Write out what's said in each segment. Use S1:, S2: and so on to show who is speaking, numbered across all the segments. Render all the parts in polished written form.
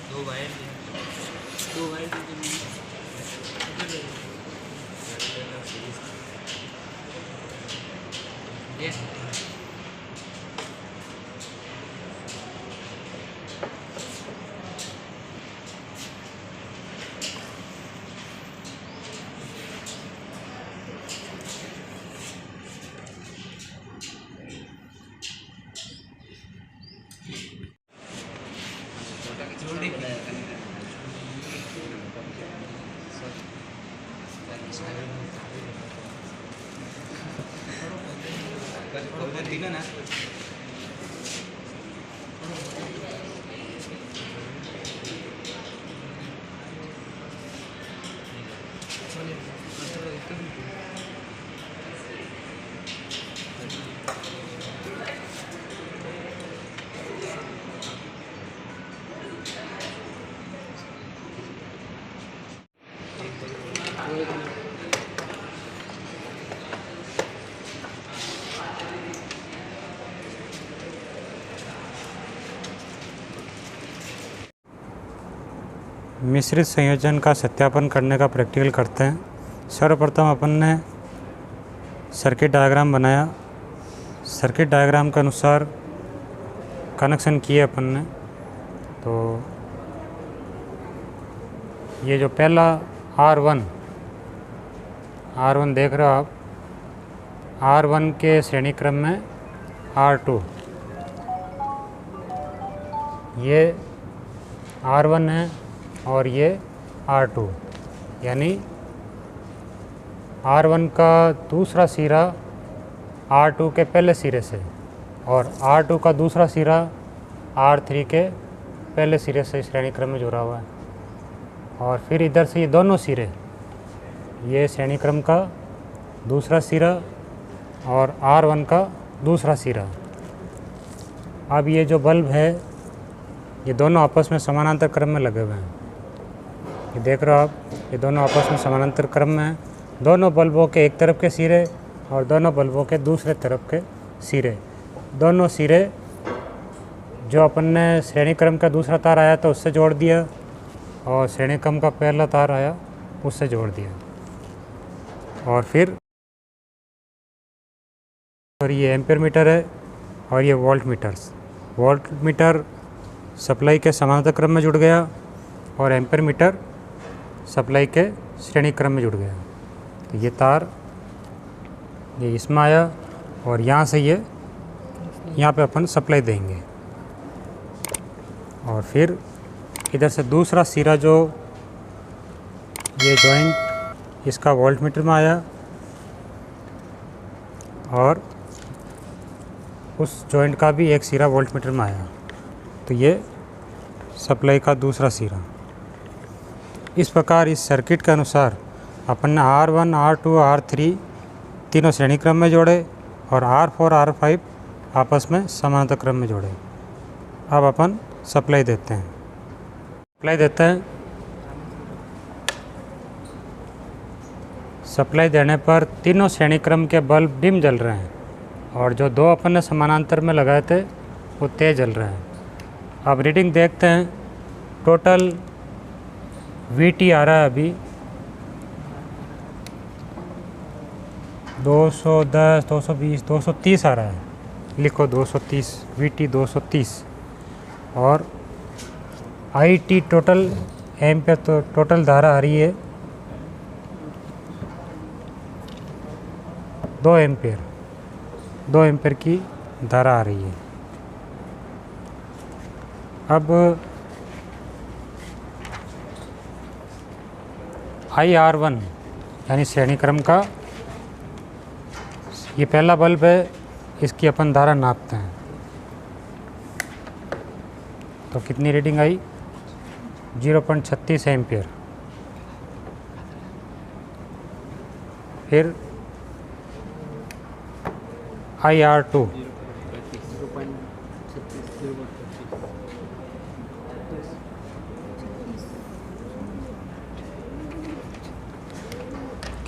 S1: दो वायर ये दिला ना
S2: मिश्रित संयोजन का सत्यापन करने का प्रैक्टिकल करते हैं। सर्वप्रथम अपन ने सर्किट डायग्राम बनाया। सर्किट डायग्राम के अनुसार कनेक्शन किए अपन ने। तो ये जो पहला R1 देख रहे हो आप, R1 के श्रेणी क्रम में R2, ये R1 है और ये R2, यानी R1 का दूसरा सिरा R2 के पहले सिरे से और R2 का दूसरा सिरा R3 के पहले सिरे से श्रेणी क्रम में जुड़ा हुआ है। और फिर इधर से ये दोनों सिरे, ये श्रेणी क्रम का दूसरा सिरा और R1 का दूसरा सिरा। अब ये जो बल्ब है ये दोनों आपस में समानांतर क्रम में लगे हुए हैं। ये देख रहे हो आप, ये दोनों आपस में समानांतर क्रम में हैं। दोनों बल्बों के एक तरफ के सिरे और दोनों बल्बों के दूसरे तरफ के सिरे, दोनों सिरे जो अपन ने श्रेणी क्रम का दूसरा तार आया तो उससे जोड़ दिया और श्रेणी क्रम का पहला तार आया उससे जोड़ दिया। और फिर और ये एम्पीयर मीटर है और ये volt meters. Volt meter supply के समानांतर क्रम में जुड़ गया और एम्पीयर मीटर सप्लाई के श्रेणी क्रम में जुड़ गया। तो ये तार ये इसमें आया और यहाँ से ये यहाँ पे अपन सप्लाई देंगे। और फिर इधर से दूसरा सिरा जो ये जॉइंट इसका वोल्ट मीटर में आया और उस जॉइंट का भी एक सिरा वोल्ट मीटर में आया। तो ये सप्लाई का दूसरा सिरा। इस प्रकार इस सर्किट के अनुसार अपन ने R1, R2, R3 तीनों श्रेणी क्रम में जोड़े और R4, R5 आपस में समानांतर क्रम में जोड़े। अब अपन सप्लाई देते हैं। सप्लाई देने पर तीनों श्रेणी क्रम के बल्ब डिम जल रहे हैं और जो दो अपन ने समानांतर में लगाए थे वो तेज जल रहे हैं। अब रीडिंग देखते हैं। टोटल VT आ रहा है अभी 210, 220, 230 आ रहा है। लिखो 230, VT 230। और IT टोटल एम्पीयर, तो टोटल धारा आ रही है 2 एम्पीयर की धारा आ रही है। अब IR1 यानी श्रेणी क्रम का ये पहला बल्ब है, इसकी अपन धारा नापते हैं। तो कितनी रीडिंग आई? 0.36 एम्पीयर। फिर IR2 0.36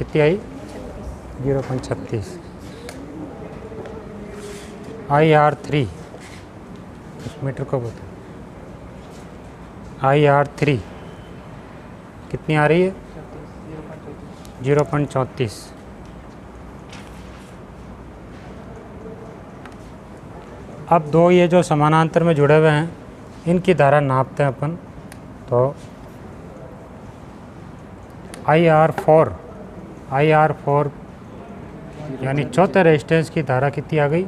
S2: कितनी आई? 0.36। IR3 उस मीटर को बता। IR3 कितनी आ रही है? 0.34। अब दो ये जो समानांतर में जुड़े हुए हैं इनकी धारा नापते हैं अपन। तो IR4 यानी चौथे रेजिस्टेंस की धारा कितनी आ गई?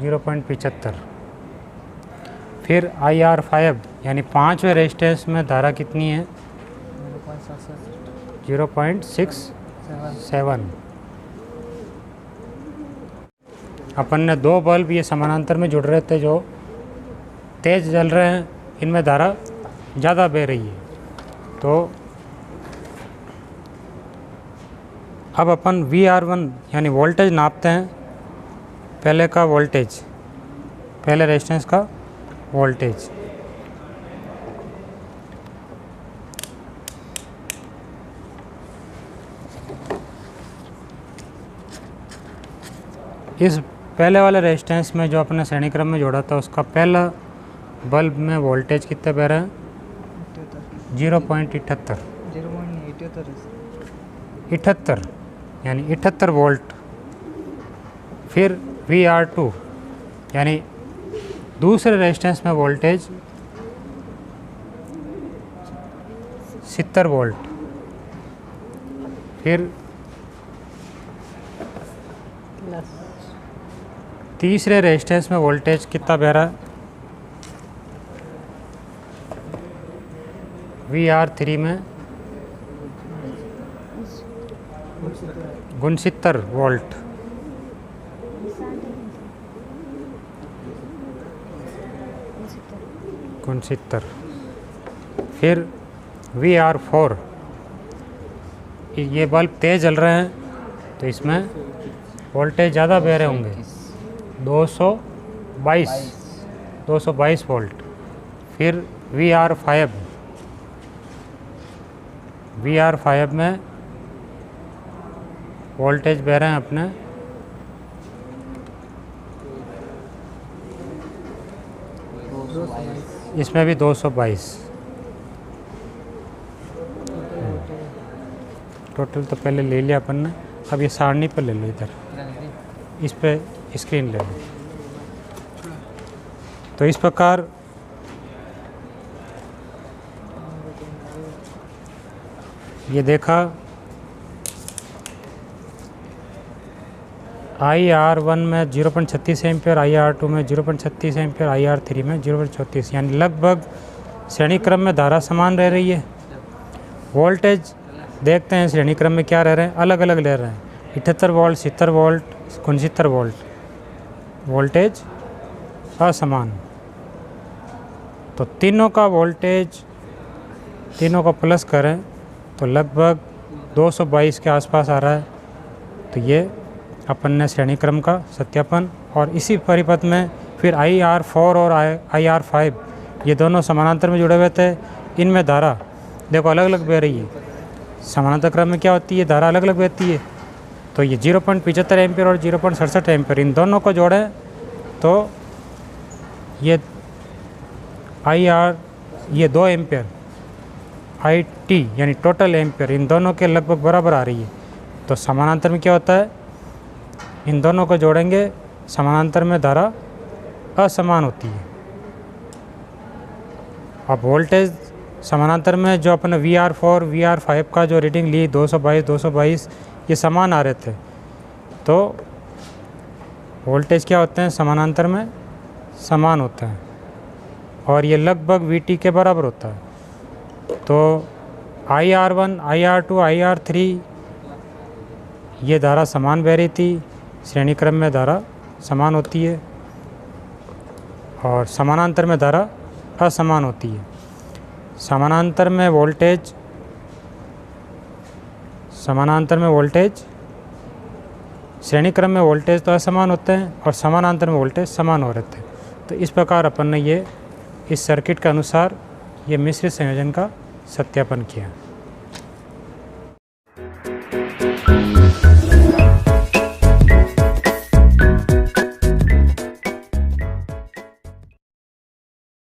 S2: 0.75। फिर IR5 यानी पाँचवें रेजिस्टेंस में धारा कितनी है? 0.67। अपन ने दो बल्ब ये समानांतर में जुड़ रहे थे जो तेज़ जल रहे हैं, इनमें धारा ज़्यादा बह रही है। तो अब अपन VR1 यानी वोल्टेज नापते हैं। पहले का वोल्टेज, पहले रेजिस्टेंस का वोल्टेज। इस पहले वाले रेजिस्टेंस में जो अपने श्रेणी क्रम में जोड़ा था उसका पहला बल्ब में वोल्टेज कितना बह रहा है? 0.78। 78 यानी 78 वोल्ट। फिर VR2 यानी दूसरे रेजिस्टेंस में वोल्टेज 70 वोल्ट। फिर तीसरे रेजिस्टेंस में वोल्टेज कितना बह रहा है? VR3 में 69 वोल्ट। फिर VR4 ये बल्ब तेज़ जल रहे हैं तो इसमें वोल्टेज ज़्यादा बह रहे होंगे, 222 वोल्ट। फिर VR5 में वोल्टेज बह रहे हैं अपने 222। टोटल तो पहले ले लिया अपन ने, अब ये सारणी पर ले लो, इधर इस पे स्क्रीन ले लो। तो इस प्रकार ये देखा IR1 में 0.36 एम्पियर, IR2 में 0.36 एम्पियर, IR3 में 0.34, यानी लगभग श्रेणी क्रम में धारा समान रह रही है। वोल्टेज देखते हैं श्रेणी क्रम में क्या रह रहे हैं, अलग अलग ले रहे हैं। 78 वोल्ट, 70 वोल्ट, 69 वोल्ट, वोल्टेज असमान। तो तीनों का वोल्टेज, तीनों का प्लस करें तो लगभग 222 के आसपास आ रहा है। तो ये अपन ने श्रेणी क्रम का सत्यापन। और इसी परिपथ में फिर IR4 और IR5 ये दोनों समानांतर में जुड़े हुए थे। इनमें धारा देखो अलग अलग बह रही है। समानांतर क्रम में क्या होती है, धारा अलग अलग बहती है। तो ये 0.75 एम्पियर और 0.67 एम्पियर, इन दोनों को जोड़ें तो ये ये 2 एम्पियर IT यानी टोटल एम्पियर, इन दोनों के लगभग बराबर आ रही है। तो समानांतर में क्या होता है, इन दोनों को जोड़ेंगे, समानांतर में धारा असमान होती है। अब वोल्टेज समानांतर में जो अपने VR4 VR5 का जो रीडिंग ली 222 ये समान आ रहे थे। तो वोल्टेज क्या होते हैं, समानांतर में समान होते हैं और ये लगभग VT के बराबर होता है। तो IR1 IR2 IR3 ये धारा समान बह रही थी, श्रेणी क्रम में धारा समान होती है और समानांतर में धारा असमान होती है। समानांतर में वोल्टेज श्रेणी क्रम में वोल्टेज तो असमान होते हैं और समानांतर में वोल्टेज समान हो रहे थे। तो इस प्रकार अपन ने ये इस सर्किट के अनुसार ये मिश्रित संयोजन का सत्यापन किया।